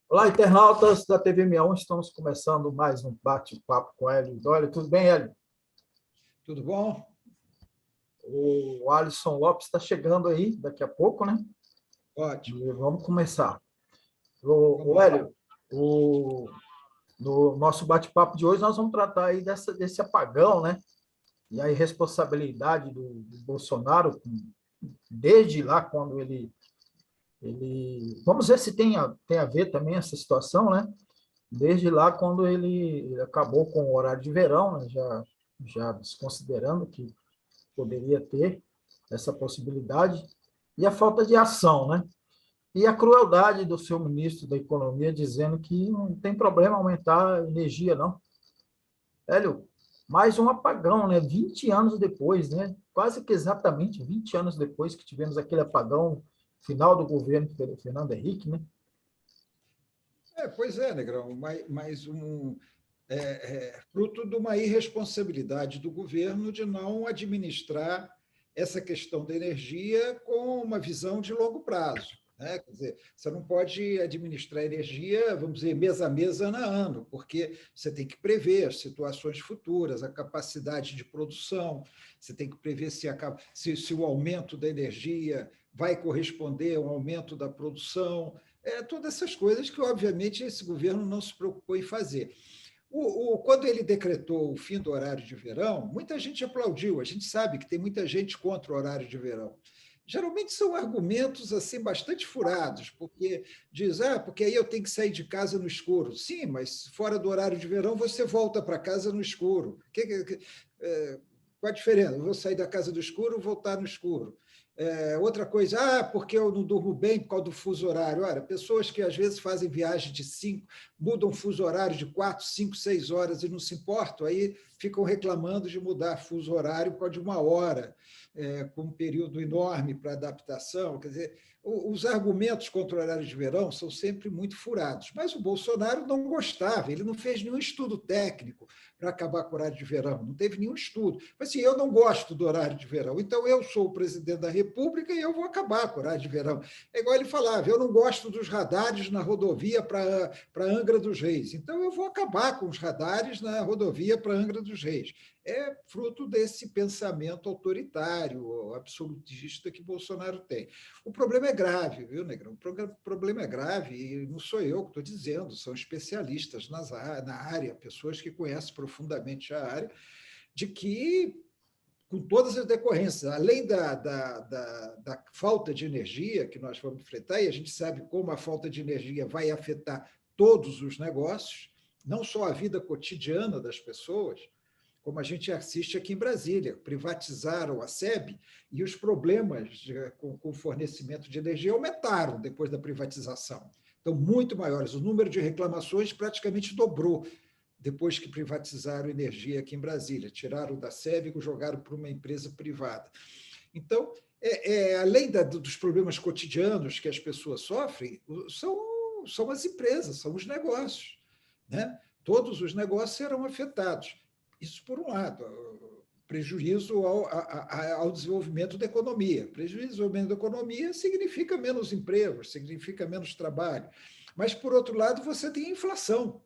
Olá, internautas da TV 61, estamos começando mais um bate-papo com Hélio Dória. Tudo bem, Hélio? Tudo bom? O Alisson Lopes está chegando aí daqui a pouco, né? Ótimo. E vamos começar. Vamos O lá. Hélio, no nosso bate-papo de hoje, nós vamos tratar aí desse apagão, né? E a irresponsabilidade do Bolsonaro, desde lá, quando ele. Vamos ver se tem a ver também essa situação, né? Desde lá, quando ele acabou com o horário de verão, né, já desconsiderando que poderia ter essa possibilidade, e a falta de ação, né? E a crueldade do seu ministro da Economia dizendo que não tem problema aumentar a energia, não. Hélio, mais um apagão, né? 20 anos depois, né? Quase que exatamente 20 anos depois que tivemos aquele apagão final do governo do Fernando Henrique, né? Pois é, Negrão, fruto de uma irresponsabilidade do governo de não administrar essa questão da energia com uma visão de longo prazo. Né? Quer dizer, você não pode administrar energia, vamos dizer, mês a mês, ano a ano, porque você tem que prever as situações futuras, a capacidade de produção, você tem que prever se o aumento da energia vai corresponder ao aumento da produção, todas essas coisas que, obviamente, esse governo não se preocupou em fazer. Quando ele decretou o fim do horário de verão, muita gente aplaudiu. A gente sabe que tem muita gente contra o horário de verão. Geralmente são argumentos assim bastante furados, porque diz, porque aí eu tenho que sair de casa no escuro. Sim, mas fora do horário de verão você volta para casa no escuro. Qual a diferença? Eu vou sair da casa do escuro, voltar no escuro. Outra coisa, porque eu não durmo bem por causa do fuso horário. Olha, pessoas que às vezes fazem viagem de 5, mudam fuso horário de 4, 5, 6 horas e não se importam, aí ficam reclamando de mudar fuso horário por causa de 1 hora, com um período enorme para adaptação. Quer dizer, os argumentos contra o horário de verão são sempre muito furados, mas o Bolsonaro não gostava, ele não fez nenhum estudo técnico para acabar com o horário de verão, não teve nenhum estudo. Mas assim, eu não gosto do horário de verão, então eu sou o presidente da República e eu vou acabar com o horário de verão. É igual ele falava, eu não gosto dos radares na rodovia para Angra dos Reis, então eu vou acabar com os radares na rodovia para Angra dos Reis. É fruto desse pensamento autoritário, absolutista que Bolsonaro tem. O problema é grave, viu, Negrão? O problema é grave e não sou eu que estou dizendo, são especialistas na área, pessoas que conhecem profundamente a área, de que, com todas as decorrências, além da falta de energia que nós vamos enfrentar, e a gente sabe como a falta de energia vai afetar todos os negócios, não só a vida cotidiana das pessoas, como a gente assiste aqui em Brasília. Privatizaram a SEB e os problemas com o fornecimento de energia aumentaram depois da privatização. Então, muito maiores. O número de reclamações praticamente dobrou depois que privatizaram a energia aqui em Brasília. Tiraram da SEB e jogaram para uma empresa privada. Então, além dos problemas cotidianos que as pessoas sofrem, são as empresas, são os negócios. Né? Todos os negócios serão afetados. Isso por um lado, prejuízo ao desenvolvimento da economia. Prejuízo ao desenvolvimento da economia significa menos empregos, significa menos trabalho. Mas, por outro lado, você tem a inflação.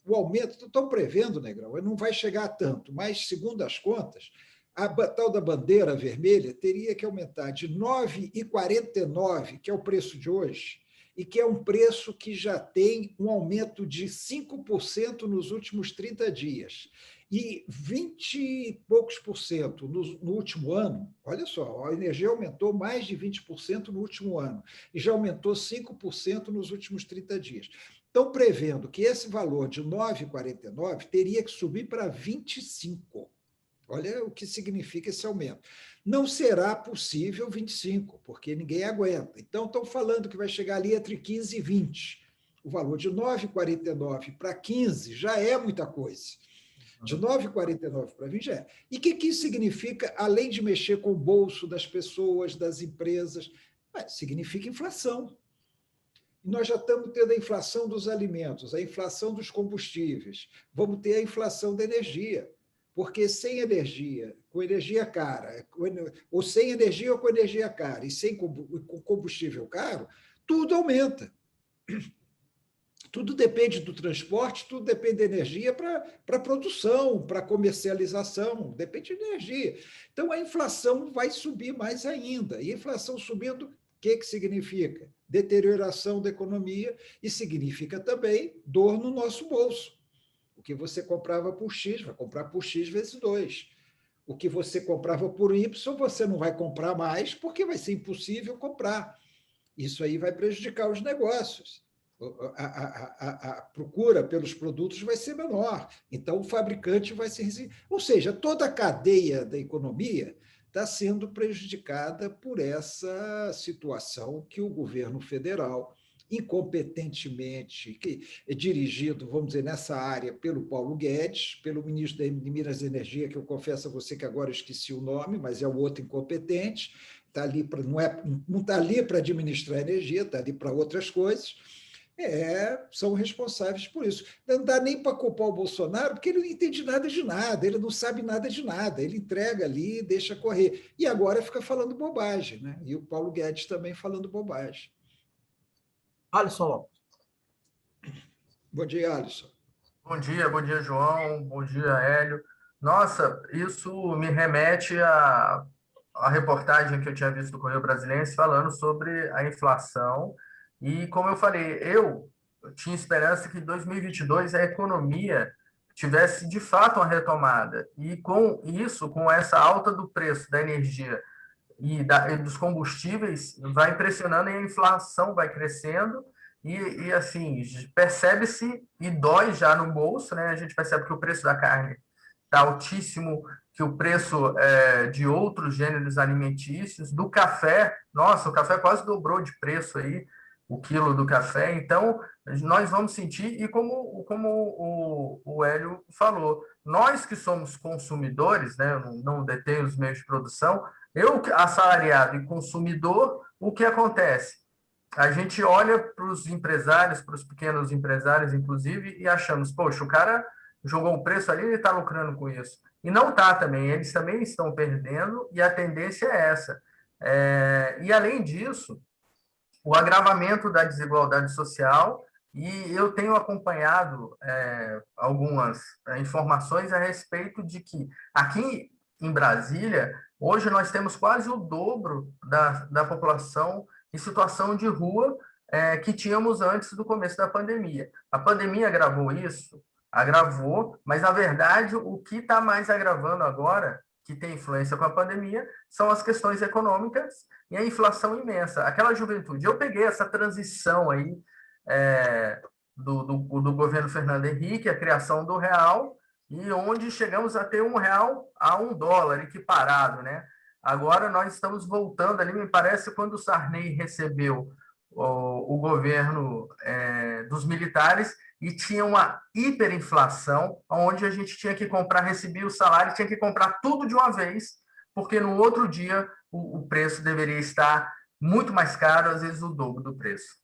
O aumento, estão prevendo, Negrão, não vai chegar a tanto, mas, segundo as contas, a tal da bandeira vermelha teria que aumentar de 9,49, que é o preço de hoje, e que é um preço que já tem um aumento de 5% nos últimos 30 dias. E 20 e poucos por cento no último ano. Olha só, a energia aumentou mais de 20% no último ano e já aumentou 5% nos últimos 30 dias. Estão prevendo que esse valor de 9,49 teria que subir para 25. Olha o que significa esse aumento. Não será possível 25, porque ninguém aguenta. Então, estão falando que vai chegar ali entre 15 e 20. O valor de 9,49 para 15 já é muita coisa. De 9,49 para 20 já é. E o que isso significa, além de mexer com o bolso das pessoas, das empresas? Significa inflação. Nós já estamos tendo a inflação dos alimentos, a inflação dos combustíveis, vamos ter a inflação da energia, porque sem energia, com energia cara, ou sem energia ou com energia cara, e sem combustível caro, tudo aumenta. Tudo depende do transporte, tudo depende da energia para produção, para comercialização, depende de energia. Então, a inflação vai subir mais ainda. E a inflação subindo, o que significa? Deterioração da economia e significa também dor no nosso bolso. O que você comprava por X, vai comprar por X vezes 2. O que você comprava por Y, você não vai comprar mais, porque vai ser impossível comprar. Isso aí vai prejudicar os negócios. A procura pelos produtos vai ser menor. Então, o fabricante vai se... Ou seja, toda a cadeia da economia está sendo prejudicada por essa situação que o governo federal, incompetentemente, que é dirigido, vamos dizer, nessa área pelo Paulo Guedes, pelo ministro de Minas e Energia, que eu confesso a você que agora eu esqueci o nome, mas é o outro incompetente, está ali para não está ali para administrar energia, está ali para outras coisas, são responsáveis por isso. Não dá nem para culpar o Bolsonaro, porque ele não entende nada de nada, ele não sabe nada de nada, ele entrega ali e deixa correr. E agora fica falando bobagem, né? E o Paulo Guedes também falando bobagem. Alisson Lopes. Bom dia, Alisson. Bom dia, João, bom dia, Hélio. Nossa, isso me remete à reportagem que eu tinha visto do Correio Brasiliense falando sobre a inflação. E, como eu falei, eu tinha esperança que em 2022 a economia tivesse de fato uma retomada. E com isso, com essa alta do preço da energia e dos combustíveis, vai impressionando e a inflação vai crescendo. E assim, percebe-se e dói já no bolso, né? A gente percebe que o preço da carne está altíssimo, que o preço de outros gêneros alimentícios, do café, nossa, o café quase dobrou de preço aí, o quilo do café. Então, nós vamos sentir, e como o Hélio falou, nós que somos consumidores, né? Eu não detenho os meios de produção, eu, assalariado e consumidor, o que acontece? A gente olha para os empresários, para os pequenos empresários, inclusive, e achamos, poxa, o cara jogou o preço ali, ele está lucrando com isso. E não está também, eles também estão perdendo, e a tendência é essa. E, além disso, o agravamento da desigualdade social, e eu tenho acompanhado algumas informações a respeito de que aqui em Brasília, hoje nós temos quase o dobro da população em situação de rua que tínhamos antes do começo da pandemia. A pandemia agravou isso? Agravou, mas, na verdade, o que está mais agravando agora, que tem influência com a pandemia, são as questões econômicas e a inflação imensa. Aquela juventude, eu peguei essa transição aí do governo Fernando Henrique, a criação do real, e onde chegamos a ter R$ 1 a $1 equiparado, né? Agora nós estamos voltando ali, me parece, quando o Sarney recebeu o governo dos militares e tinha uma hiperinflação, onde a gente tinha que comprar, recebia o salário, tinha que comprar tudo de uma vez, porque no outro dia o preço deveria estar muito mais caro, às vezes o dobro do preço.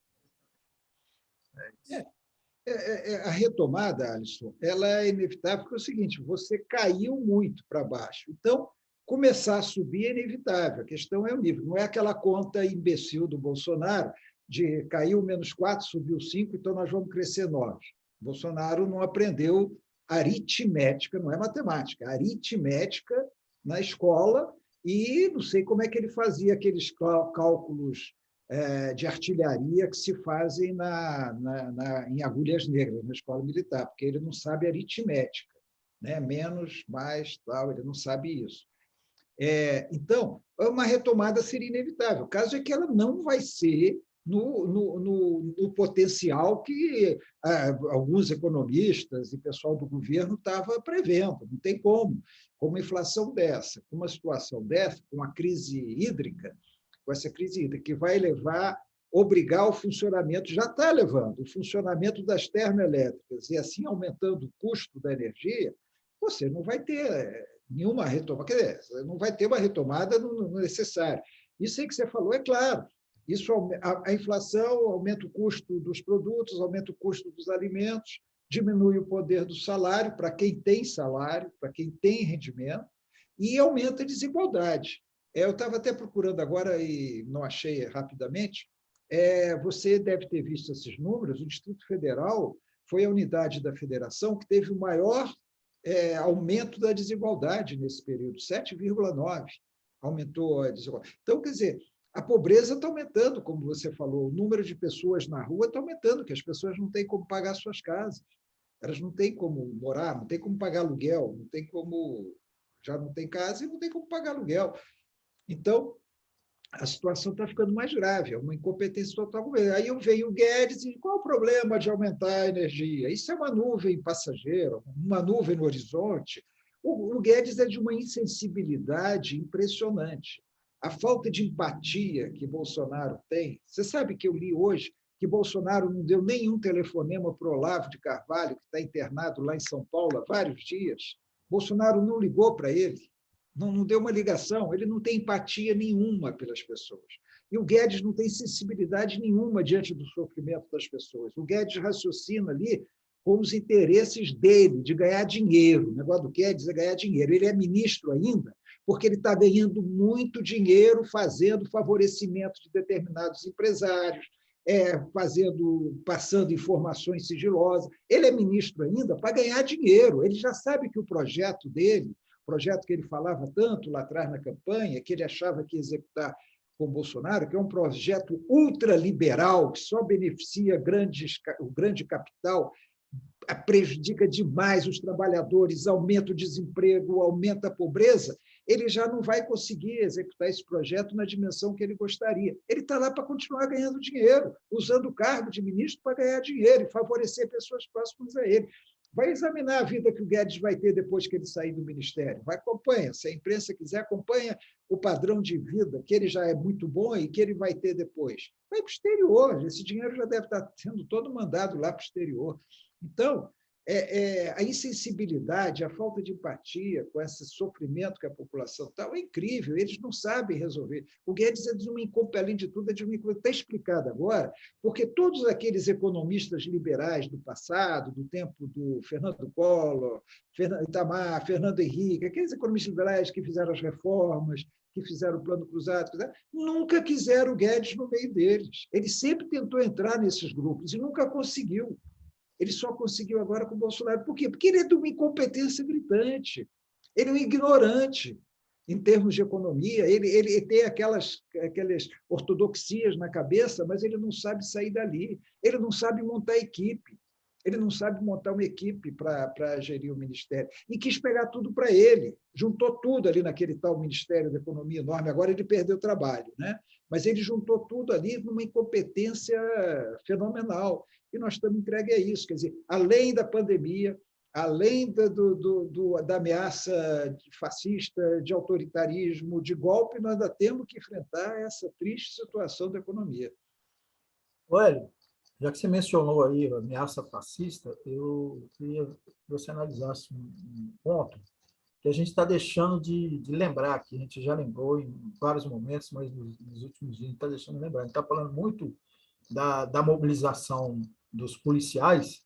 A retomada, Alisson, ela é inevitável, porque é o seguinte, você caiu muito para baixo. Então, começar a subir é inevitável. A questão é o nível. Não é aquela conta imbecil do Bolsonaro de caiu -4, subiu 5, então nós vamos crescer 9. Bolsonaro não aprendeu aritmética, não é matemática, aritmética na escola, e não sei como é que ele fazia aqueles cálculos de artilharia que se fazem em agulhas negras, na escola militar, porque ele não sabe aritmética, né? Menos, mais, tal, ele não sabe isso. Então, uma retomada seria inevitável. O caso é que ela não vai ser no potencial que alguns economistas e pessoal do governo estava prevendo. Não tem como. Com uma inflação dessa, com uma situação dessa, com uma crise hídrica, com essa crise hídrica, que vai obrigar o funcionamento, já está levando, o funcionamento das termoelétricas, e assim aumentando o custo da energia, você não vai ter nenhuma retomada, quer dizer, não vai ter uma retomada no necessário. Isso aí que você falou é claro. Isso, a inflação aumenta o custo dos produtos, aumenta o custo dos alimentos, diminui o poder do salário para quem tem salário, para quem tem rendimento, e aumenta a desigualdade. Eu estava até procurando agora, e não achei rapidamente, Você deve ter visto esses números, o Distrito Federal foi a unidade da federação que teve o maior aumento da desigualdade nesse período, 7,9 aumentou a desigualdade. Então, quer dizer, a pobreza está aumentando, como você falou, o número de pessoas na rua está aumentando, que as pessoas não têm como pagar suas casas, elas não têm como morar, não têm como pagar aluguel, não tem como, já não tem casa e não tem como pagar aluguel. Então, a situação está ficando mais grave, é uma incompetência total. Aí veio o Guedes e qual o problema de aumentar a energia? Isso é uma nuvem passageira, uma nuvem no horizonte. O Guedes é de uma insensibilidade impressionante. A falta de empatia que Bolsonaro tem. Você sabe que eu li hoje que Bolsonaro não deu nenhum telefonema para o Olavo de Carvalho, que está internado lá em São Paulo há vários dias. Bolsonaro não ligou para ele. Não deu uma ligação, ele não tem empatia nenhuma pelas pessoas. E o Guedes não tem sensibilidade nenhuma diante do sofrimento das pessoas. O Guedes raciocina ali com os interesses dele, de ganhar dinheiro. O negócio do Guedes é ganhar dinheiro. Ele é ministro ainda, porque ele está ganhando muito dinheiro fazendo favorecimento de determinados empresários, passando informações sigilosas. Ele é ministro ainda para ganhar dinheiro. Ele já sabe que o projeto dele, projeto que ele falava tanto lá atrás na campanha, que ele achava que ia executar com Bolsonaro, que é um projeto ultraliberal, que só beneficia o grande capital, prejudica demais os trabalhadores, aumenta o desemprego, aumenta a pobreza, ele já não vai conseguir executar esse projeto na dimensão que ele gostaria. Ele está lá para continuar ganhando dinheiro, usando o cargo de ministro para ganhar dinheiro e favorecer pessoas próximas a ele. Vai examinar a vida que o Guedes vai ter depois que ele sair do ministério. Vai, acompanha. Se a imprensa quiser, acompanha o padrão de vida, que ele já é muito bom e que ele vai ter depois. Vai para o exterior. Esse dinheiro já deve estar sendo todo mandado lá para o exterior. Então, a insensibilidade, a falta de empatia com esse sofrimento que a população está, é incrível, eles não sabem resolver. O Guedes é de uma além de tudo, está explicado agora, porque todos aqueles economistas liberais do passado, do tempo do Fernando Collor, Itamar, Fernando Henrique, aqueles economistas liberais que fizeram as reformas, que fizeram o Plano Cruzado, nunca quiseram o Guedes no meio deles. Ele sempre tentou entrar nesses grupos e nunca conseguiu. Ele só conseguiu agora com o Bolsonaro. Por quê? Porque ele é de uma incompetência gritante. Ele é um ignorante em termos de economia. Ele tem aquelas ortodoxias na cabeça, mas ele não sabe sair dali. Ele não sabe montar equipe. Ele não sabe montar uma equipe para gerir o Ministério. E quis pegar tudo para ele. Juntou tudo ali naquele tal Ministério da Economia enorme. Agora ele perdeu o trabalho, né? Mas ele juntou tudo ali numa incompetência fenomenal. E nós estamos entregues a isso. Quer dizer, além da pandemia, além da ameaça fascista, de autoritarismo, de golpe, nós ainda temos que enfrentar essa triste situação da economia. Hélio, já que você mencionou aí a ameaça fascista, eu queria que você analisasse um ponto que a gente está deixando de lembrar, que a gente já lembrou em vários momentos, mas nos últimos dias a gente está deixando de lembrar. A gente está falando muito da mobilização dos policiais,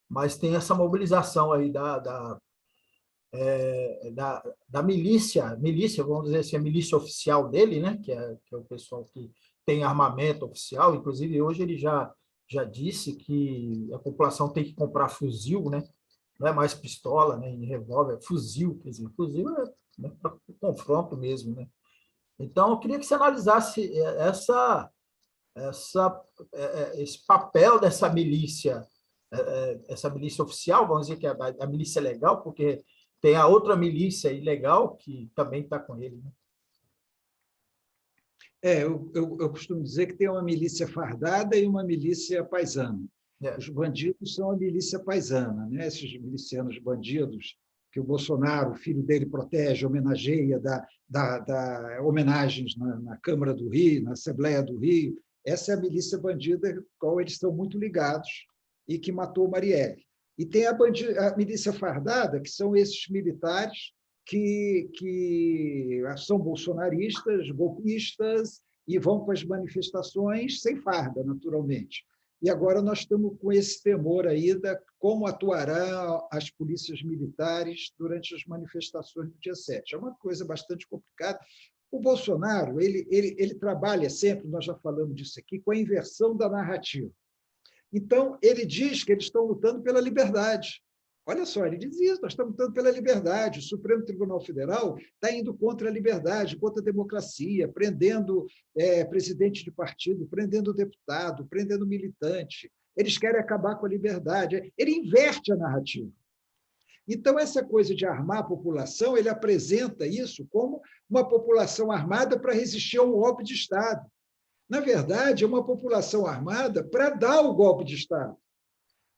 mas tem essa mobilização aí da milícia, vamos dizer assim, a milícia oficial dele, né? que é o pessoal que tem armamento oficial. Inclusive, hoje ele já disse que a população tem que comprar fuzil, né? Não é mais pistola, né? E revólver, é fuzil, quer dizer, fuzil é, né, para confronto mesmo, né? Então, eu queria que você analisasse esse papel dessa milícia, essa milícia oficial, vamos dizer que é a milícia legal, porque tem a outra milícia ilegal que também está com ele, né? Eu costumo dizer que tem uma milícia fardada e uma milícia paisana. Os bandidos são a milícia paisana, né? Esses milicianos bandidos que o Bolsonaro, o filho dele, protege, homenageia, dá homenagens na Câmara do Rio, na Assembleia do Rio. Essa é a milícia bandida, com a qual eles estão muito ligados e que matou Marielle. E tem a milícia fardada, que são esses militares que são bolsonaristas, golpistas, e vão para as manifestações sem farda, naturalmente. E agora nós estamos com esse temor aí de como atuarão as polícias militares durante as manifestações do dia 7. É uma coisa bastante complicada, O Bolsonaro ele trabalha sempre, nós já falamos disso aqui, com a inversão da narrativa. Então, ele diz que eles estão lutando pela liberdade. Olha só, ele diz isso, nós estamos lutando pela liberdade. O Supremo Tribunal Federal está indo contra a liberdade, contra a democracia, prendendo presidente de partido, prendendo deputado, prendendo militante. Eles querem acabar com a liberdade. Ele inverte a narrativa. Então, essa coisa de armar a população, ele apresenta isso como uma população armada para resistir a um golpe de Estado. Na verdade, é uma população armada para dar o golpe de Estado.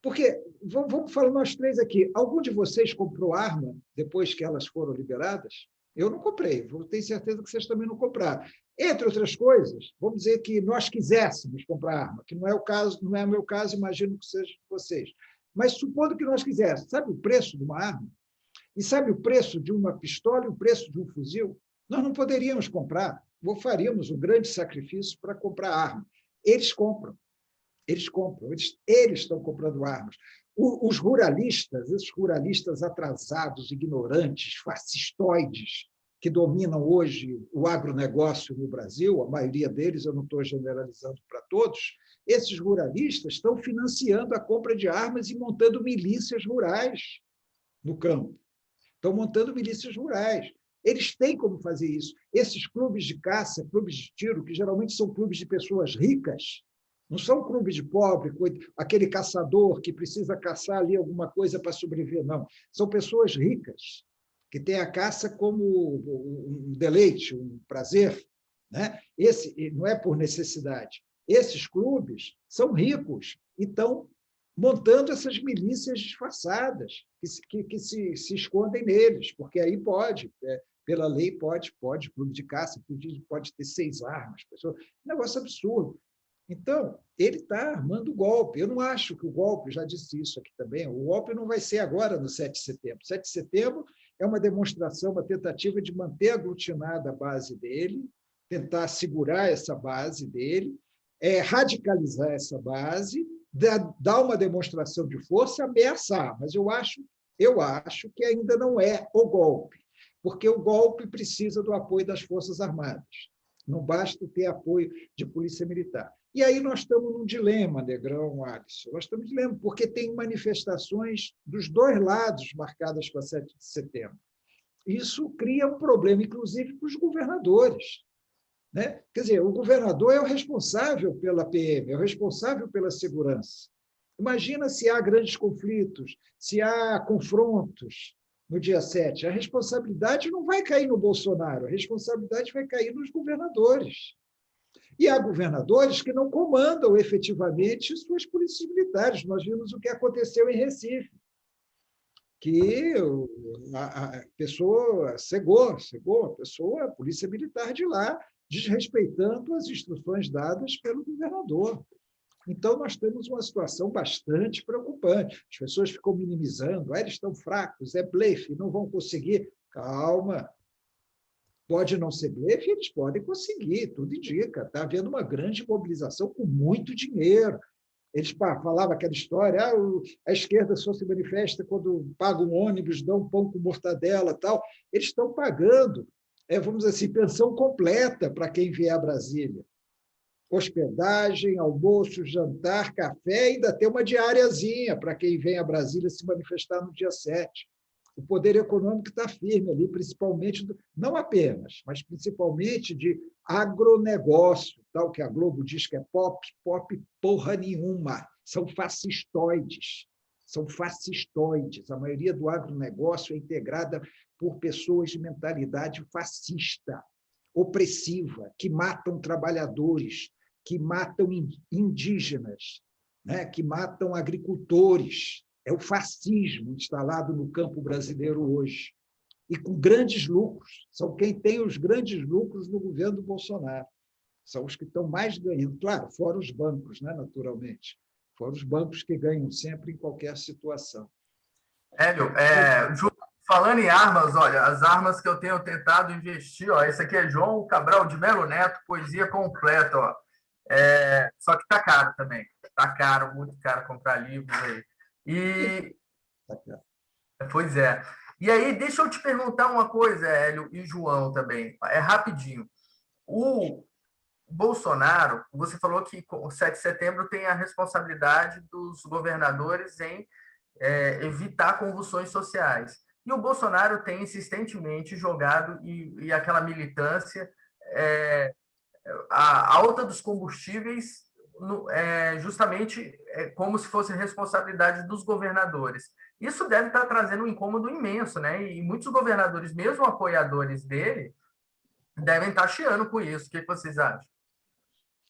Porque, vamos falar nós três aqui, algum de vocês comprou arma depois que elas foram liberadas? Eu não comprei, tenho certeza que vocês também não compraram. Entre outras coisas, vamos dizer que nós quiséssemos comprar arma, que não é o caso, não é o meu caso, imagino que seja de vocês. Mas supondo que nós quiséssemos, sabe o preço de uma arma? E sabe o preço de uma pistola e o preço de um fuzil? Nós não poderíamos comprar, ou faríamos um grande sacrifício para comprar arma. Eles compram. Eles estão comprando armas. Os ruralistas, esses ruralistas atrasados, ignorantes, fascistoides, que dominam hoje o agronegócio no Brasil, a maioria deles, eu não estou generalizando para todos, esses ruralistas estão financiando a compra de armas e montando milícias rurais no campo. Estão montando milícias rurais. Eles têm como fazer isso. Esses clubes de caça, clubes de tiro, que geralmente são clubes de pessoas ricas, não são clubes de pobre, aquele caçador que precisa caçar ali alguma coisa para sobreviver, não. São pessoas ricas, que têm a caça como um deleite, um prazer. Né? Esse não é por necessidade. Esses clubes são ricos e estão montando essas milícias disfarçadas que se escondem neles, porque aí pode, pela lei pode, clube de caça, pode ter 6 armas. Um negócio absurdo. Então, ele está armando o golpe. Eu não acho que o golpe, já disse isso aqui também, o golpe não vai ser agora no 7 de setembro. 7 de setembro é uma demonstração, uma tentativa de manter aglutinada a base dele, tentar segurar essa base dele, radicalizar essa base, dar uma demonstração de força, ameaçar. Mas eu acho que ainda não é o golpe, porque o golpe precisa do apoio das Forças Armadas. Não basta ter apoio de polícia militar. E aí nós estamos num dilema, Negrão, Alisson. Nós estamos num dilema, porque tem manifestações dos dois lados marcadas para 7 de setembro. Isso cria um problema, inclusive, para os governadores. Né? Quer dizer, o governador é o responsável pela PM, é o responsável pela segurança. Imagina se há grandes conflitos, se há confrontos no dia 7. A responsabilidade não vai cair no Bolsonaro, a responsabilidade vai cair nos governadores. E há governadores que não comandam efetivamente suas polícias militares. Nós vimos o que aconteceu em Recife, que a pessoa cegou a polícia militar de lá, desrespeitando as instruções dadas pelo governador. Então, nós temos uma situação bastante preocupante. As pessoas ficam minimizando, eles estão fracos, é blefe, não vão conseguir. Calma, pode não ser blefe, eles podem conseguir, tudo indica. Está havendo uma grande mobilização com muito dinheiro. Eles falavam aquela história, a esquerda só se manifesta quando paga um ônibus, dá um pão com mortadela, tal. Eles estão pagando, vamos dizer assim, pensão completa para quem vier a Brasília. Hospedagem, almoço, jantar, café, ainda tem uma diariazinha para quem vem a Brasília se manifestar no dia 7. O poder econômico está firme ali, principalmente, não apenas, mas principalmente de agronegócio, tal, que a Globo diz que é pop porra nenhuma. São fascistoides. A maioria do agronegócio é integrada por pessoas de mentalidade fascista, opressiva, que matam trabalhadores, que matam indígenas, né? Que matam agricultores. É o fascismo instalado no campo brasileiro hoje. E com grandes lucros. São quem tem os grandes lucros no governo do Bolsonaro. São os que estão mais ganhando. Claro, fora os bancos, né, naturalmente. Fora os bancos que ganham sempre em qualquer situação. Hélio, falando em armas, olha, as armas que eu tenho tentado investir, ó, esse aqui é João Cabral de Melo Neto, poesia completa, ó. Só que tá caro também. Tá caro, muito caro comprar livros aí. Pois é. E aí, deixa eu te perguntar uma coisa, Hélio e João também, é rapidinho. O Bolsonaro, você falou que o 7 de setembro tem a responsabilidade dos governadores em evitar convulsões sociais. E o Bolsonaro tem insistentemente jogado, e aquela militância, a alta dos combustíveis, justamente como se fosse responsabilidade dos governadores. Isso deve estar trazendo um incômodo imenso, né? E muitos governadores, mesmo apoiadores dele, devem estar chiando com isso. O que vocês acham?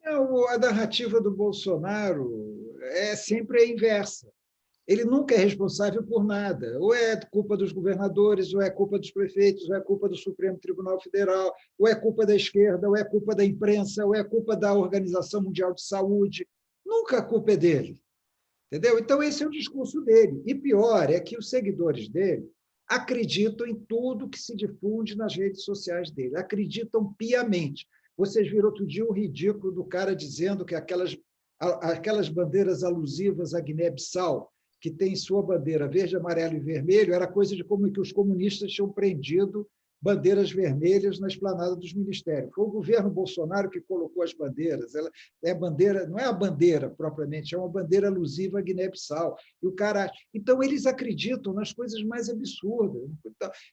A narrativa do Bolsonaro é sempre a inversa. Ele nunca é responsável por nada. Ou é culpa dos governadores, ou é culpa dos prefeitos, ou é culpa do Supremo Tribunal Federal, ou é culpa da esquerda, ou é culpa da imprensa, ou é culpa da Organização Mundial de Saúde. Nunca a culpa é dele. Entendeu? Então, esse é o discurso dele. E pior é que os seguidores dele acreditam em tudo que se difunde nas redes sociais dele, acreditam piamente. Vocês viram outro dia o ridículo do cara dizendo que aquelas bandeiras alusivas à Guiné-Bissau, que tem sua bandeira verde, amarelo e vermelho, era coisa de como que os comunistas tinham prendido bandeiras vermelhas na esplanada dos ministérios. Foi o governo Bolsonaro que colocou as bandeiras. Ela é bandeira, não é a bandeira propriamente, é uma bandeira alusiva à Guiné-Bissau. E o cara, então eles acreditam nas coisas mais absurdas.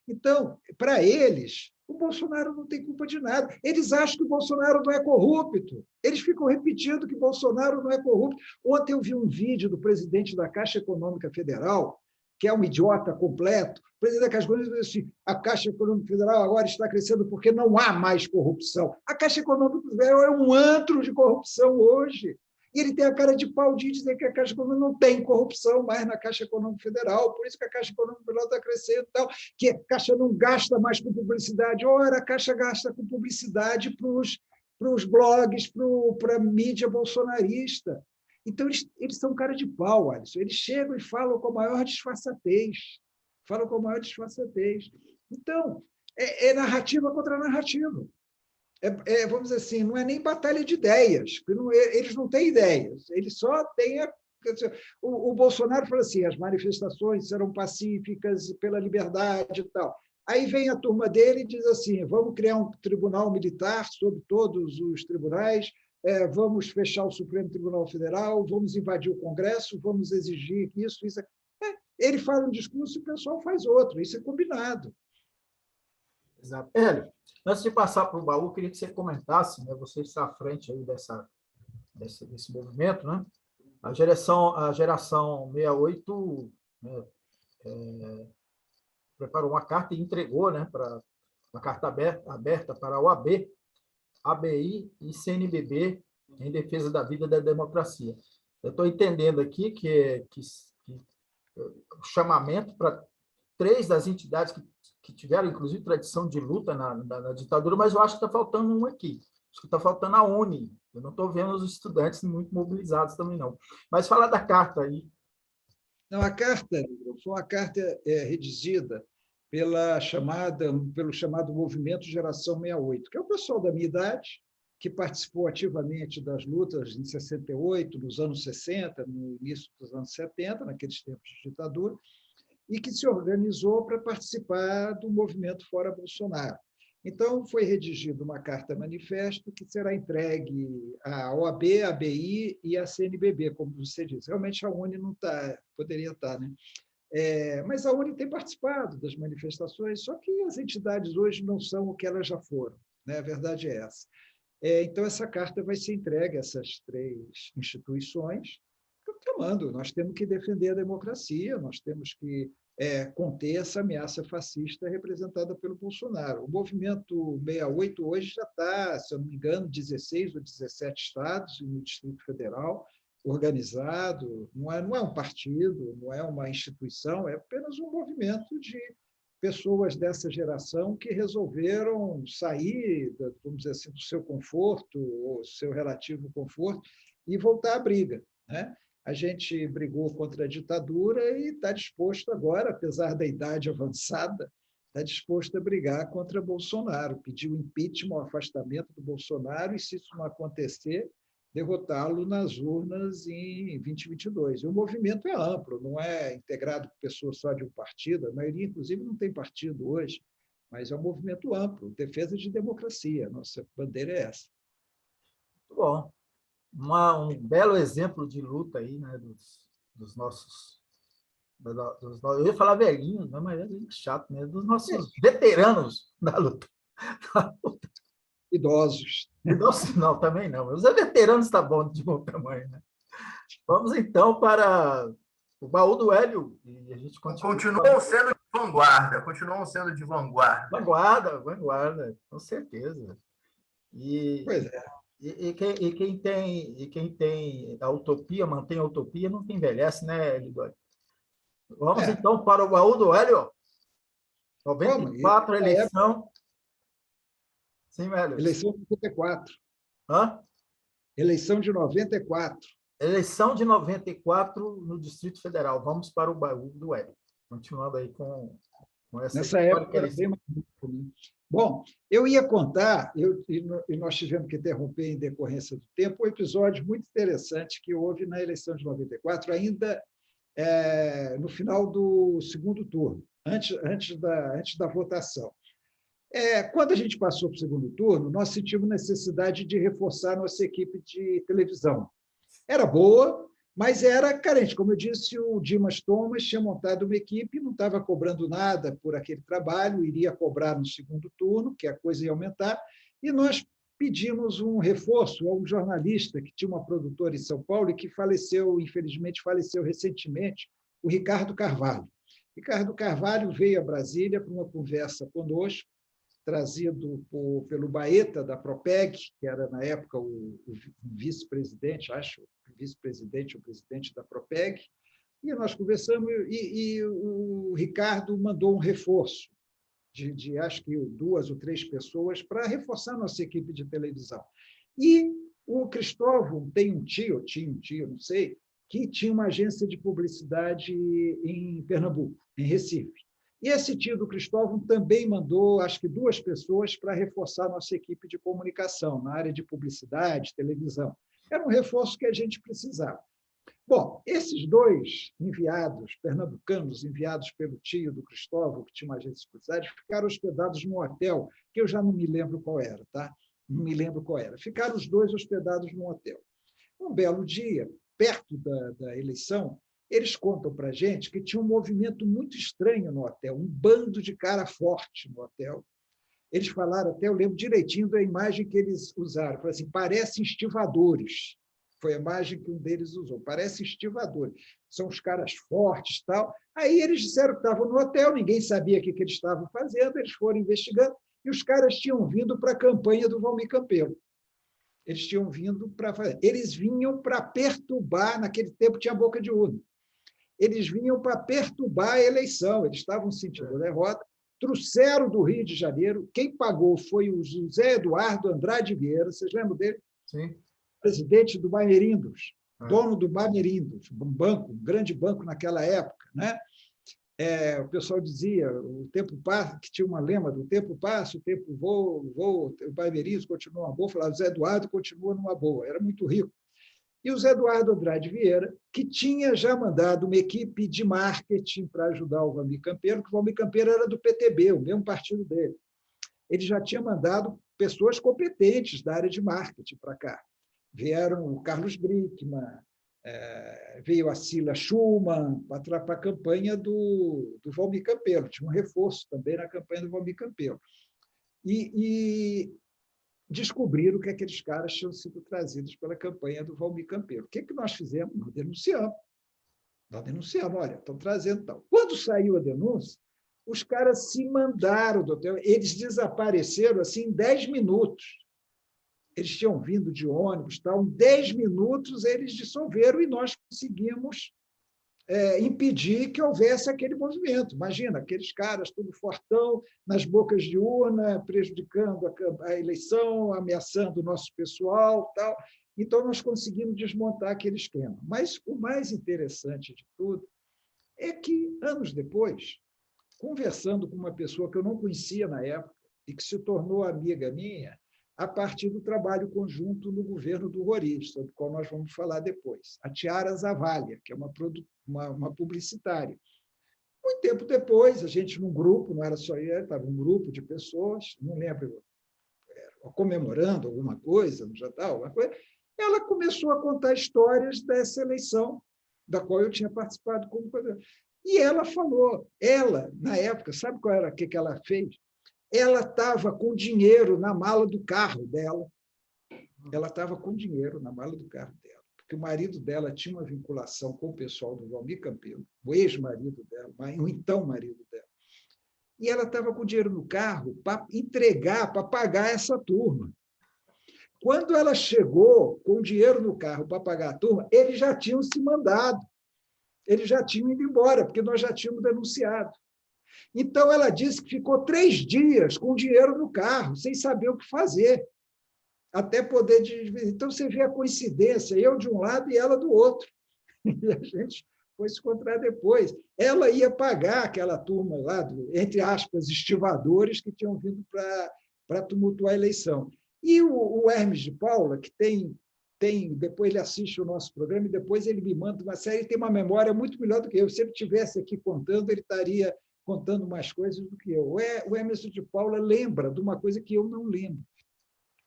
Então, para eles, o Bolsonaro não tem culpa de nada. Eles acham que o Bolsonaro não é corrupto. Eles ficam repetindo que o Bolsonaro não é corrupto. Ontem eu vi um vídeo do presidente da Caixa Econômica Federal, que é um idiota completo. O presidente da Caixa Econômica disse assim, a Caixa Econômica Federal agora está crescendo porque não há mais corrupção. A Caixa Econômica Federal é um antro de corrupção hoje. E ele tem a cara de pau de dizer que a Caixa Econômica não tem corrupção mais na Caixa Econômica Federal, por isso que a Caixa Econômica Federal está crescendo e tal, que a Caixa não gasta mais com publicidade. Ora, a Caixa gasta com publicidade para os blogs, para a mídia bolsonarista. Então, eles são cara de pau, Alisson. Eles chegam e falam com a maior disfarçatez. Falam com a maior disfarçatez. Então, é narrativa contra narrativa. Vamos dizer assim, não é nem batalha de ideias, porque eles não têm ideias, eles só têm o Bolsonaro fala assim, as manifestações serão pacíficas pela liberdade e tal. Aí vem a turma dele e diz assim, vamos criar um tribunal militar sobre todos os tribunais, vamos fechar o Supremo Tribunal Federal, vamos invadir o Congresso, vamos exigir isso. Ele fala um discurso e o pessoal faz outro, isso é combinado. Exato. Hélio, antes de passar para o baú, queria que você comentasse, né, você está à frente aí desse movimento, né? A geração 68, né, preparou uma carta e entregou, né, para uma carta aberta para a OAB, ABI e CNBB em defesa da vida e da democracia. Eu estou entendendo aqui que o chamamento para 3 das entidades que tiveram, inclusive, tradição de luta na ditadura, mas eu acho que está faltando um aqui. Acho que está faltando a UNE. Eu não estou vendo os estudantes muito mobilizados também, não. Mas fala da carta aí. Não, a carta foi uma carta redigida pelo chamado Movimento Geração 68, que é o pessoal da minha idade, que participou ativamente das lutas em 68, nos anos 60, no início dos anos 70, naqueles tempos de ditadura, e que se organizou para participar do movimento Fora Bolsonaro. Então, foi redigida uma carta-manifesto que será entregue à OAB, à ABI e à CNBB, como você disse. Realmente, a UNE não está, poderia estar, né? Mas a UNE tem participado das manifestações, só que as entidades hoje não são o que elas já foram, né? A verdade é essa. Então, essa carta vai ser entregue a essas 3 instituições, clamando, nós temos que defender a democracia, nós temos que conter essa ameaça fascista representada pelo Bolsonaro. O movimento 68 hoje já está, se eu não me engano, 16 ou 17 estados no Distrito Federal, organizado, não é um partido, não é uma instituição, é apenas um movimento de pessoas dessa geração que resolveram sair, vamos dizer assim, do seu conforto, ou seu relativo conforto, e voltar à briga, né? A gente brigou contra a ditadura e está disposto agora, apesar da idade avançada, está disposto a brigar contra Bolsonaro, pedir o impeachment, o afastamento do Bolsonaro, e se isso não acontecer, derrotá-lo nas urnas em 2022. O movimento é amplo, não é integrado por pessoas só de um partido, a maioria, inclusive, não tem partido hoje, mas é um movimento amplo, defesa de democracia. Nossa bandeira é essa. Muito bom. Um belo exemplo de luta aí, né, dos nossos, eu ia falar velhinhos, né, mas é chato, né, dos nossos veteranos da luta. Idosos. Idosos não, também não. Os veteranos está bom de bom tamanho, né? Vamos então para o baú do Hélio e a gente continua. Continuam sendo de vanguarda, continuam sendo de vanguarda. Vanguarda, vanguarda, com certeza. Pois é. E quem tem a utopia, mantém a utopia, nunca envelhece, né, Lidório? Vamos então para o baú do Hélio. 94, eleição. Sim, Hélio. Eleição de 94. Hã? Eleição de 94. Eleição de 94 no Distrito Federal. Vamos para o baú do Hélio. Continuando aí com essa Nessa época era bem mais rico, né? Bom, eu ia contar, e nós tivemos que interromper em decorrência do tempo, um episódio muito interessante que houve na eleição de 94, ainda no final do segundo turno, antes da votação. Quando a gente passou para o segundo turno, nós sentimos necessidade de reforçar nossa equipe de televisão. Era boa, mas era carente. Como eu disse, o Dimas Thomas tinha montado uma equipe, não estava cobrando nada por aquele trabalho, iria cobrar no segundo turno, que a coisa ia aumentar, e nós pedimos um reforço a um jornalista que tinha uma produtora em São Paulo e que faleceu, infelizmente, faleceu recentemente, o Ricardo Carvalho. Ricardo Carvalho veio a Brasília para uma conversa conosco, trazido pelo Baeta, da Propeg, que era, na época, o vice-presidente, acho, vice-presidente ou presidente da Propeg, e nós conversamos, e o Ricardo mandou um reforço de acho que 2 ou 3 pessoas para reforçar nossa equipe de televisão. E o Cristóvão tinha um tio, não sei, que tinha uma agência de publicidade em Pernambuco, em Recife. E esse tio do Cristóvão também mandou, acho que 2 pessoas para reforçar nossa equipe de comunicação, na área de publicidade, televisão. Era um reforço que a gente precisava. Bom, esses 2 enviados, pernambucanos, enviados pelo tio do Cristóvão, que tinha uma agência de publicidade, ficaram hospedados num hotel, que eu já não me lembro qual era, tá? Não me lembro qual era. Ficaram os 2 hospedados num hotel. Um belo dia, perto da eleição, eles contam para a gente que tinha um movimento muito estranho no hotel, um bando de cara forte no hotel. Eles falaram, até eu lembro direitinho da imagem que eles usaram, falaram assim, parecem estivadores. Foi a imagem que um deles usou, parecem estivadores. São os caras fortes, tal. Aí eles disseram que estavam no hotel, ninguém sabia o que eles estavam fazendo, eles foram investigando, e os caras tinham vindo para a campanha do Valmir Campelo. Eles tinham vindo para fazer. Eles vinham para perturbar, naquele tempo tinha boca de urna. Eles vinham para perturbar a eleição, eles estavam sentindo a derrota, trouxeram do Rio de Janeiro, quem pagou foi o José Eduardo Andrade Vieira, vocês lembram dele? Sim. Presidente do Bamerindos, dono do Bamerindos, um banco, um grande banco naquela época, né? O pessoal dizia, o tempo passa, que tinha uma lema do tempo passa, o tempo voa, o Bamerindos continua uma boa, falava, José Eduardo continua numa boa, era muito rico. E o Zé Eduardo Andrade Vieira, que tinha já mandado uma equipe de marketing para ajudar o Valmir Campeiro, que o Valmir Campeiro era do PTB, o mesmo partido dele. Ele já tinha mandado pessoas competentes da área de marketing para cá. Vieram o Carlos Brickman, veio a Cila Schumann para a campanha do Valmir Campelo. Tinha um reforço também na campanha do Valmir Campelo. E descobriram que aqueles caras tinham sido trazidos pela campanha do Valmir Campelo. O que nós fizemos? Nós denunciamos. Olha, estão trazendo tal. Quando saiu a denúncia, os caras se mandaram do hotel, eles desapareceram assim, em 10 minutos. Eles tinham vindo de ônibus, tal. Em 10 minutos eles dissolveram e nós conseguimos impedir que houvesse aquele movimento. Imagina, aqueles caras tudo fortão, nas bocas de urna, prejudicando a eleição, ameaçando o nosso pessoal, tal. Então, nós conseguimos desmontar aquele esquema. Mas o mais interessante de tudo é que, anos depois, conversando com uma pessoa que eu não conhecia na época e que se tornou amiga minha, a partir do trabalho conjunto no governo do Rori, sobre o qual nós vamos falar depois. A Tiara Zavalha, que é uma publicitária. Muito tempo depois, a gente num grupo, não era só eu, estava um grupo de pessoas, não lembro, comemorando alguma coisa, no jantar, alguma coisa, ela começou a contar histórias dessa eleição, da qual eu tinha participado como coordenador. E ela falou, na época, sabe qual era o que ela fez? Ela estava com dinheiro na mala do carro dela. Ela estava com dinheiro na mala do carro dela, porque o marido dela tinha uma vinculação com o pessoal do Valmir Campelo, o ex-marido dela, o então marido dela. E ela estava com dinheiro no carro para entregar, para pagar essa turma. Quando ela chegou com dinheiro no carro para pagar a turma, eles já tinham se mandado, eles já tinham ido embora, porque nós já tínhamos denunciado. Então, ela disse que ficou 3 dias com dinheiro no carro, sem saber o que fazer, até poder... Então, você vê a coincidência, eu de um lado e ela do outro. E a gente foi se encontrar depois. Ela ia pagar aquela turma lá, entre aspas, estivadores que tinham vindo para tumultuar a eleição. E o Hermes de Paula, que depois ele assiste o nosso programa e depois ele me manda uma série, ele tem uma memória muito melhor do que eu. Se ele estivesse aqui contando, ele estaria contando mais coisas do que eu. O Hermes de Paula lembra de uma coisa que eu não lembro.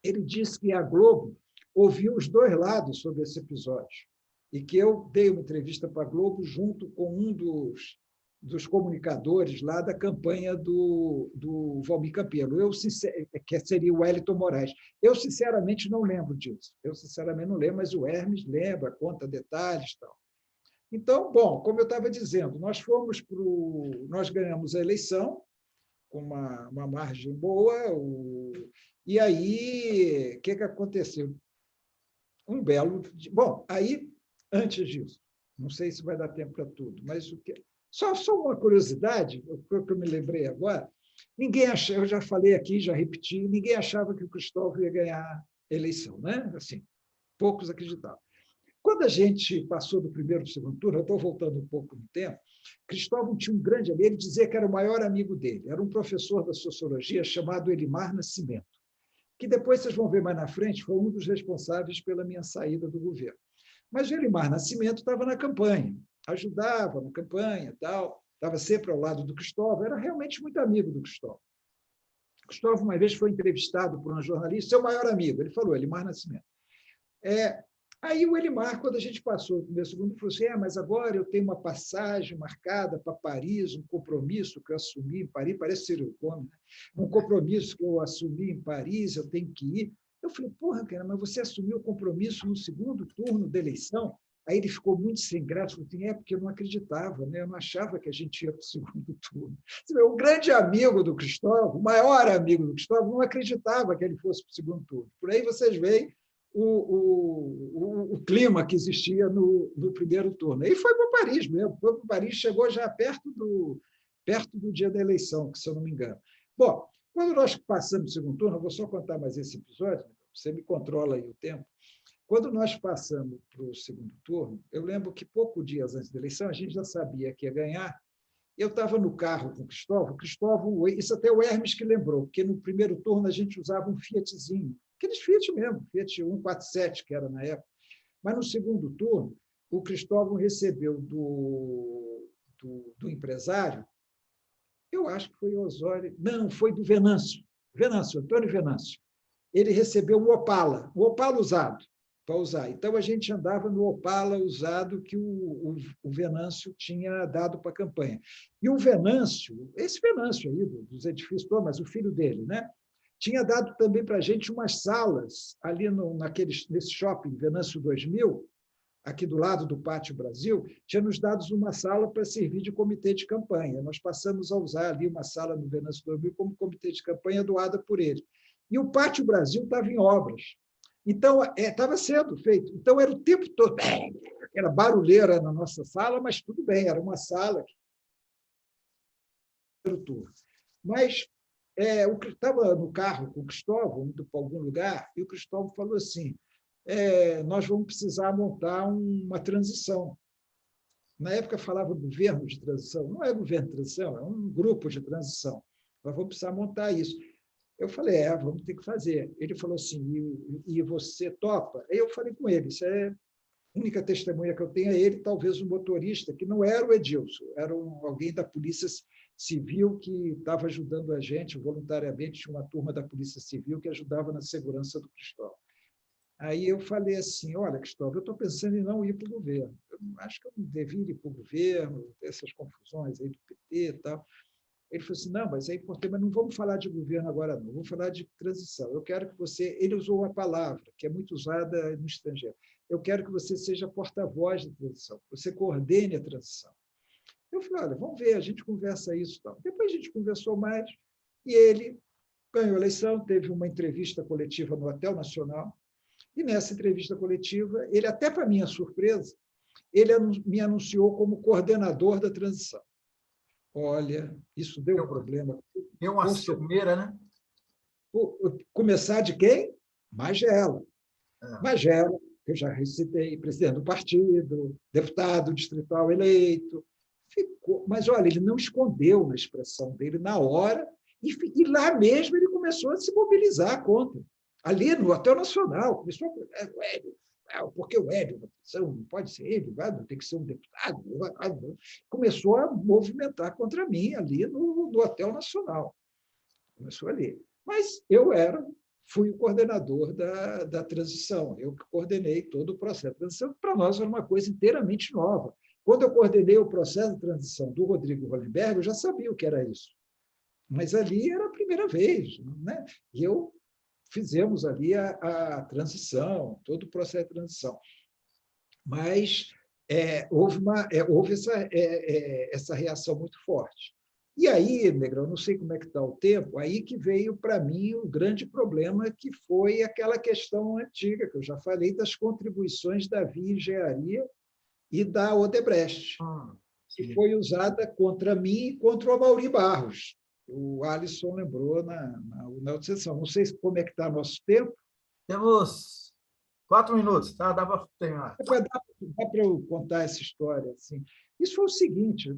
Ele disse que a Globo ouviu os 2 lados sobre esse episódio e que eu dei uma entrevista para a Globo junto com um dos comunicadores lá da campanha do Valmir Campelo, que seria o Wellington Moraes. Eu, sinceramente, não lembro disso. Mas o Hermes lembra, conta detalhes e tal. Então, bom, como eu estava dizendo, nós ganhamos a eleição com uma margem boa, e aí, o que aconteceu? Um belo... Bom, aí, antes disso, não sei se vai dar tempo para tudo, mas só uma curiosidade, o que eu me lembrei agora, ninguém achava, eu já falei aqui, já repeti, ninguém achava que o Cristóvão ia ganhar a eleição, né? Assim, poucos acreditavam. Quando a gente passou do primeiro para o segundo turno, eu estou voltando um pouco no tempo, Cristóvão tinha um grande amigo, ele dizia que era o maior amigo dele, era um professor da sociologia chamado Elimar Nascimento, que depois vocês vão ver mais na frente, foi um dos responsáveis pela minha saída do governo. Mas o Elimar Nascimento estava na campanha, ajudava na campanha, tal, estava sempre ao lado do Cristóvão, era realmente muito amigo do Cristóvão. Cristóvão, uma vez, foi entrevistado por um jornalista, seu maior amigo, ele falou, Elimar Nascimento. Aí o Elimar, quando a gente passou o primeiro segundo, falou assim, mas agora eu tenho uma passagem marcada para Paris, um compromisso que eu assumi em Paris, parece Ciro Gomes, né? Um compromisso que eu assumi em Paris, eu tenho que ir. Eu falei, porra, cara, mas você assumiu o compromisso no segundo turno da eleição? Aí ele ficou muito sem graça, falou assim, porque eu não acreditava, né? Eu não achava que a gente ia para o segundo turno. O grande amigo do Cristóvão, o maior amigo do Cristóvão, não acreditava que ele fosse para o segundo turno. Por aí vocês veem o clima que existia no primeiro turno. E foi para Paris mesmo, foi para Paris, chegou já perto do dia da eleição, se eu não me engano. Bom, quando nós passamos o segundo turno, eu vou só contar mais esse episódio, você me controla aí o tempo. Quando nós passamos para o segundo turno, eu lembro que poucos dias antes da eleição, a gente já sabia que ia ganhar. Eu estava no carro com o Cristóvão, isso até o Hermes que lembrou, porque no primeiro turno a gente usava um Fiatzinho, aqueles Fiat mesmo, Fiat 147, que era na época. Mas no segundo turno, o Cristóvão recebeu do empresário, eu acho que foi o Osório, não, foi do Venâncio, Antônio Venâncio. Ele recebeu um Opala usado, para usar. Então, a gente andava no Opala usado que o Venâncio tinha dado para a campanha. E o Venâncio, esse Venâncio aí, dos edifícios, mas o filho dele, né? Tinha dado também para a gente umas salas ali nesse shopping, Venâncio 2000, aqui do lado do Pátio Brasil, tinha nos dado uma sala para servir de comitê de campanha. Nós passamos a usar ali uma sala no Venâncio 2000 como comitê de campanha doada por ele. E o Pátio Brasil estava em obras. Então, estava sendo feito. Então, era o tempo todo, era barulheira na nossa sala, mas tudo bem, era uma sala. Mas eu estava no carro com o Cristóvão, indo para algum lugar, e o Cristóvão falou assim, nós vamos precisar montar uma transição. Na época, falava governo de transição. Não é governo de transição, é um grupo de transição. Nós vamos precisar montar isso. Eu falei, vamos ter que fazer. Ele falou assim, e você topa? Aí eu falei com ele, isso é a única testemunha que eu tenho é ele, talvez o motorista, que não era o Edilson, era alguém da Polícia Civil que estava ajudando a gente voluntariamente, tinha uma turma da Polícia Civil que ajudava na segurança do Cristóvão. Aí eu falei assim, olha, Cristóvão, eu estou pensando em não ir para o governo. Eu acho que eu não devia ir para o governo, essas confusões aí do PT e tal. Ele falou assim, não, mas é importante, mas não vamos falar de governo agora, não, vamos falar de transição. Eu quero que você... Ele usou uma palavra que é muito usada no estrangeiro. Eu quero que você seja porta-voz da transição, que você coordene a transição. Eu falei, olha, vamos ver, a gente conversa isso. Tal. Depois a gente conversou mais e ele ganhou a eleição, teve uma entrevista coletiva no Hotel Nacional, e nessa entrevista coletiva, ele, até para minha surpresa, ele me anunciou como coordenador da transição. Olha, isso deu um problema. Deu uma ciumeira, né? Começar de quem? Magela. Magela, que eu já recitei, presidente do partido, deputado distrital eleito. Mas, olha, ele não escondeu na expressão dele na hora, e lá mesmo ele começou a se mobilizar contra. Ali no Hotel Nacional, começou a... O Hélio, porque o Hélio não pode ser ele, tem que ser um deputado. Começou a movimentar contra mim ali no Hotel Nacional. Começou ali. Mas eu fui o coordenador da transição, eu que coordenei todo o processo de transição, que para nós era uma coisa inteiramente nova. Quando eu coordenei o processo de transição do Rodrigo Hollenberg, eu já sabia o que era isso. Mas ali era a primeira vez, né? E fizemos ali a transição, todo o processo de transição. Mas houve essa reação muito forte. E aí, Negrão, não sei como é que está o tempo, aí que veio para mim o grande problema, que foi aquela questão antiga, que eu já falei, das contribuições da Via Engenharia e da Odebrecht, que foi usada contra mim e contra o Amaury Barros. O Alisson lembrou na outra sessão. Não sei como é que está nosso tempo. Temos 4 minutos, tá? Dá para terminar. Dá para eu contar essa história. Assim. Isso foi o seguinte,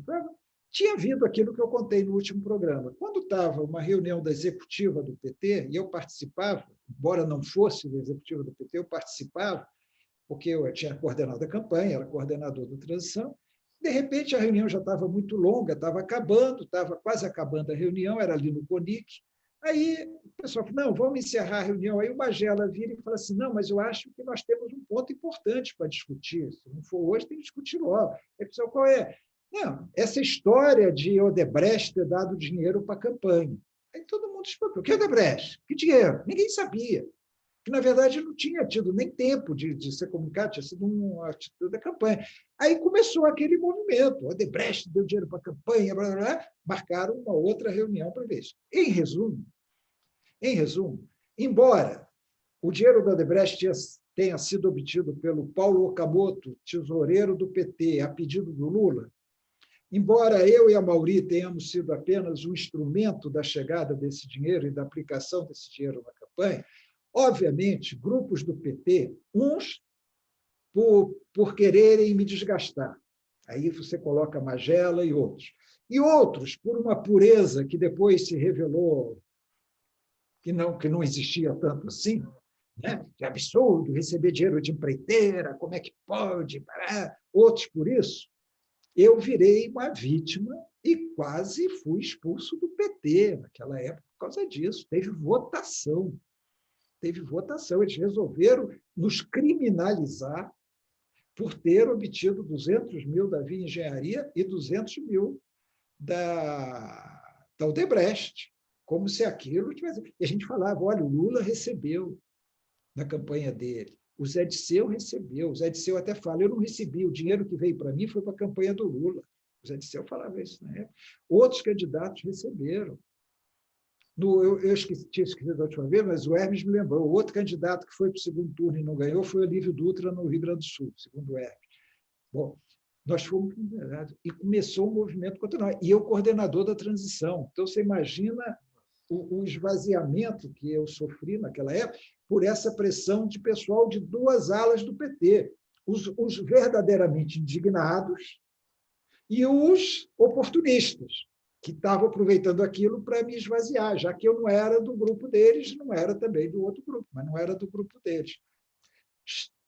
tinha havido aquilo que eu contei no último programa. Quando estava uma reunião da executiva do PT, e eu participava, embora não fosse da executiva do PT, eu participava, porque eu tinha coordenado a campanha, era coordenador da transição. De repente, a reunião já estava muito longa, estava quase acabando a reunião, era ali no CONIC. Aí o pessoal falou, não, vamos encerrar a reunião. Aí o Magela vira e fala assim, não, mas eu acho que nós temos um ponto importante para discutir. Se não for hoje, tem que discutir logo. Aí o pessoal, qual é? Não, essa história de Odebrecht ter dado dinheiro para a campanha. Aí todo mundo explicou, o que é Odebrecht? Que dinheiro? Ninguém sabia. Que, na verdade, não tinha tido nem tempo de ser comunicado, tinha sido uma atitude da campanha. Aí começou aquele movimento, o Odebrecht deu dinheiro para a campanha, blá, blá, blá, marcaram uma outra reunião para ver isso. Em resumo, embora o dinheiro da Odebrecht tenha sido obtido pelo Paulo Okamoto, tesoureiro do PT, a pedido do Lula, embora eu e a Amaury tenhamos sido apenas um instrumento da chegada desse dinheiro e da aplicação desse dinheiro na campanha, obviamente, grupos do PT, uns por quererem me desgastar. Aí você coloca Magela e outros por uma pureza que depois se revelou que não existia tanto assim, né? Que absurdo receber dinheiro de empreiteira, como é que pode? Outros por isso. Eu virei uma vítima e quase fui expulso do PT naquela época por causa disso. Teve votação. Eles resolveram nos criminalizar por ter obtido 200 mil da Via Engenharia e 200 mil da Odebrecht, como se aquilo tivesse... E a gente falava, olha, o Lula recebeu na campanha dele, o Zé Disseu recebeu, o Zé Disseu até fala, eu não recebi, o dinheiro que veio para mim foi para a campanha do Lula. O Zé Disseu falava isso na época. Outros candidatos receberam. Eu tinha esquecido da última vez, mas o Hermes me lembrou. O outro candidato que foi para o segundo turno e não ganhou foi o Olívio Dutra, no Rio Grande do Sul, segundo o Hermes. Bom, nós fomos e começou um movimento contra nós. E eu, coordenador da transição. Então, você imagina o esvaziamento que eu sofri naquela época por essa pressão de pessoal de duas alas do PT. Os verdadeiramente indignados e os oportunistas. que estavam aproveitando aquilo para me esvaziar, já que eu não era do grupo deles, não era também do outro grupo, mas não era do grupo deles.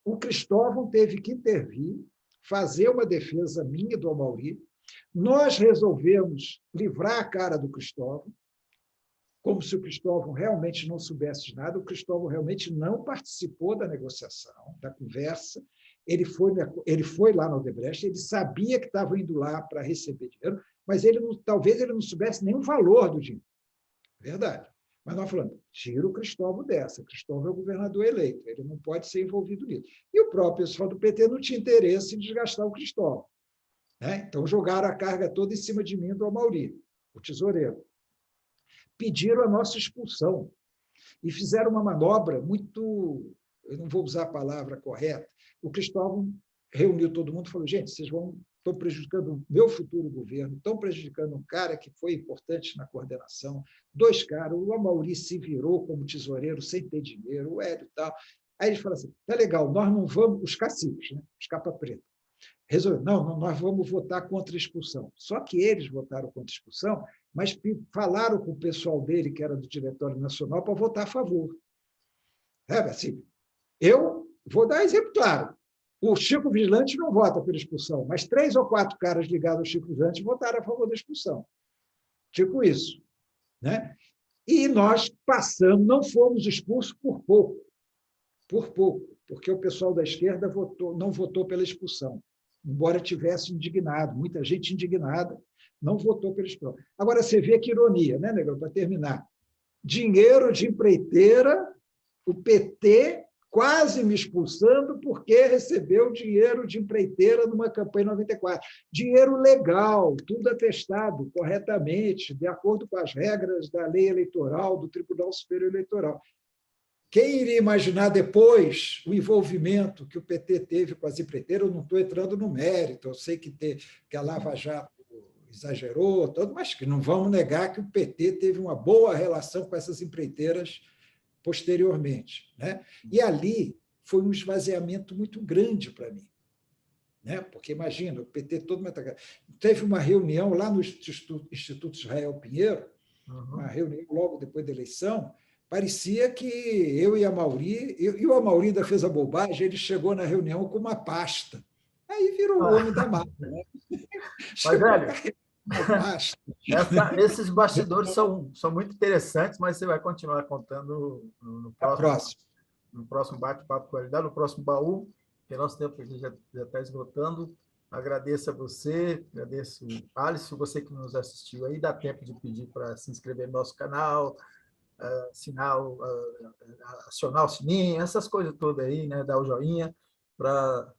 O Cristóvão teve que intervir, fazer uma defesa minha e do Amaury. Nós resolvemos livrar a cara do Cristóvão, como se o Cristóvão realmente não soubesse nada. O Cristóvão realmente não participou da negociação, da conversa. Ele foi lá no Odebrecht, ele sabia que estava indo lá para receber dinheiro, mas talvez ele não soubesse nem o valor do dinheiro. Verdade. Mas nós falamos, tira o Cristóvão dessa. Cristóvão é o governador eleito, ele não pode ser envolvido nisso. E o próprio pessoal do PT não tinha interesse em desgastar o Cristóvão. Né? Então, jogaram a carga toda em cima de mim e do Amaury, o tesoureiro. Pediram a nossa expulsão e fizeram uma manobra muito... Eu não vou usar a palavra correta. O Cristóvão reuniu todo mundo e falou, gente, estão prejudicando o meu futuro governo, estão prejudicando um cara que foi importante na coordenação, 2 caras, o Amaury se virou como tesoureiro sem ter dinheiro, o Hélio e tal. Aí eles falaram assim, tá legal, nós não vamos, os caciques, né, os capa preta, resolveram, não, nós vamos votar contra a expulsão. Só que eles votaram contra a expulsão, mas falaram com o pessoal dele, que era do Diretório Nacional, para votar a favor. Assim, eu vou dar exemplo claro. O Chico Vigilante não vota pela expulsão, mas 3 ou 4 caras ligados ao Chico Vigilante votaram a favor da expulsão. Tipo isso. Né? E nós passamos, não fomos expulsos por pouco, porque o pessoal da esquerda não votou pela expulsão, embora tivesse indignado, muita gente indignada, não votou pela expulsão. Agora, você vê que ironia, né, Negrão, para terminar. Dinheiro de empreiteira, o PT quase me expulsando porque recebeu dinheiro de empreiteira numa campanha em 94. Dinheiro legal, tudo atestado corretamente, de acordo com as regras da lei eleitoral, do Tribunal Superior Eleitoral. Quem iria imaginar depois o envolvimento que o PT teve com as empreiteiras? Eu não estou entrando no mérito, eu sei que a Lava Jato exagerou, mas que não vamos negar que o PT teve uma boa relação com essas empreiteiras posteriormente. Né? E ali foi um esvaziamento muito grande para mim. Né? Porque, imagina, o PT todo... Teve uma reunião lá no Instituto Israel Pinheiro, uma reunião logo depois da eleição, parecia que eu e a Amaury, e o Amaury ainda fez a bobagem, ele chegou na reunião com uma pasta. Aí virou o homem da mata. Né? Mas, velho, esses bastidores são muito interessantes, mas você vai continuar contando no próximo bate-papo com a qualidade, no próximo baú, porque nosso tempo aqui já está esgotando. Agradeço a você, agradeço a Alisson, você que nos assistiu aí, dá tempo de pedir para se inscrever no nosso canal, acionar o sininho, essas coisas todas aí, né? Dar o joinha para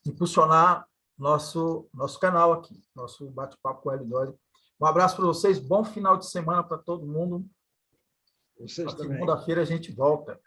impulsionar nosso canal aqui, nosso bate-papo com o L2. Um abraço para vocês, bom final de semana para todo mundo. Vocês também. Segunda-feira a gente volta.